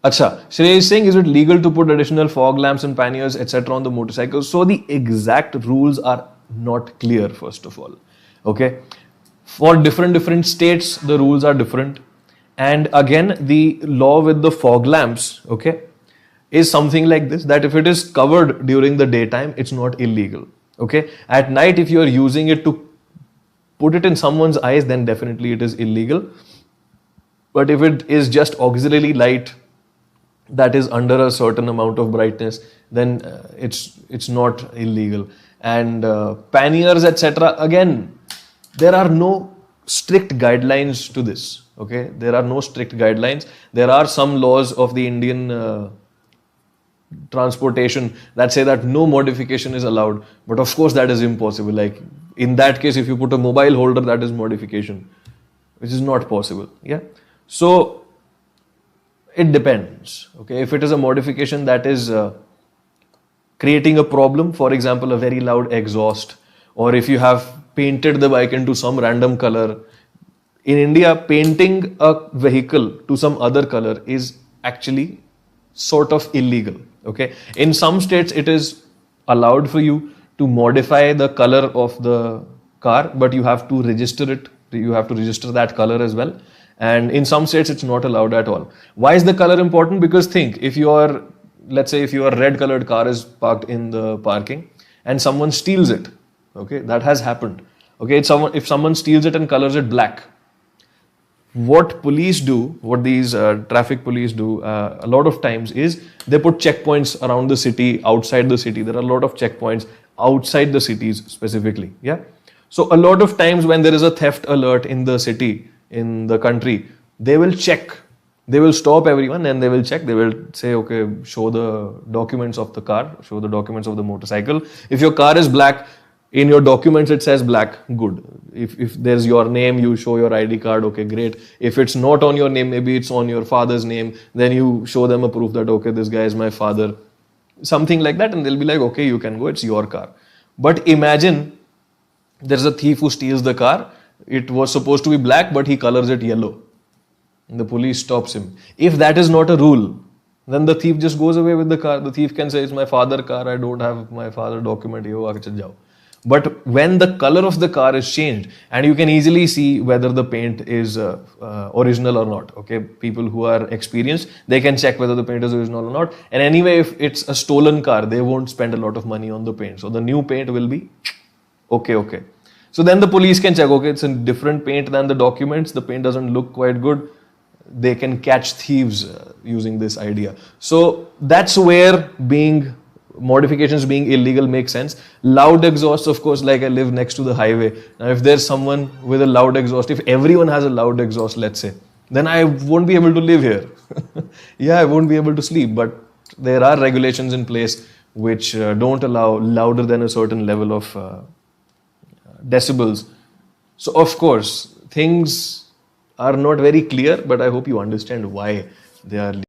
Acha, Shrey is saying, is it legal to put additional fog lamps and panniers, etc. on the motorcycle? So the exact rules are not clear, first of all. Okay. For different states, the rules are different. And again, the law with the fog lamps, okay, is something like this, that if it is covered during the daytime, it's not illegal. Okay. At night, if you are using it to put it in someone's eyes, then definitely it is illegal. But if it is just auxiliary light that is under a certain amount of brightness, then it's not illegal. And panniers, etc. Again, there are no strict guidelines to this. Okay, there are no strict guidelines. There are some laws of the Indian transportation that say that no modification is allowed, but of course that is impossible. Like in that case, if you put a mobile holder, that is modification, which is not possible. Yeah, so it depends. Okay, if it is a modification that is creating a problem, for example, a very loud exhaust, or if you have painted the bike into some random color. In India, painting a vehicle to some other color is actually sort of illegal. Okay, in some states it is allowed for you to modify the color of the car, but you have to register it. You have to register that color as well. And in some states it's not allowed at all. Why is the color important? Because think, if your, let's say if your red colored car is parked in the parking and someone steals it, okay, that has happened. Okay, if someone steals it and colors it black, what police do, what these traffic police do a lot of times is they put checkpoints around the city, outside the city. There are a lot of checkpoints outside the cities specifically. Yeah. So a lot of times when there is a theft alert in the city, in the country, they will check. They will stop everyone and they will check. They will say, okay, show the documents of the car, show the documents of the motorcycle. If your car is black, in your documents it says black, good. If there's your name, you show your ID card, okay, great. If it's not on your name, maybe it's on your father's name, then you show them a proof that, okay, this guy is my father. Something like that, and they'll be like, okay, you can go, it's your car. But imagine there's a thief who steals the car. It was supposed to be black, but he colors it yellow. And the police stops him. If that is not a rule, then the thief just goes away with the car. The thief can say, it's my father's car, I don't have my father's document. But when the color of the car is changed, and you can easily see whether the paint is original or not. Okay, people who are experienced, they can check whether the paint is original or not. And anyway, if it's a stolen car, they won't spend a lot of money on the paint. So the new paint will be okay. So then the police can check, okay, it's a different paint than the documents. The paint doesn't look quite good. They can catch thieves using this idea. So that's where modifications being illegal makes sense. Loud exhaust, of course, like I live next to the highway. Now, if there's someone with a loud exhaust, if everyone has a loud exhaust, let's say, then I won't be able to live here. Yeah, I won't be able to sleep. But there are regulations in place which don't allow louder than a certain level of decibels. So, of course, things are not very clear, but I hope you understand why they are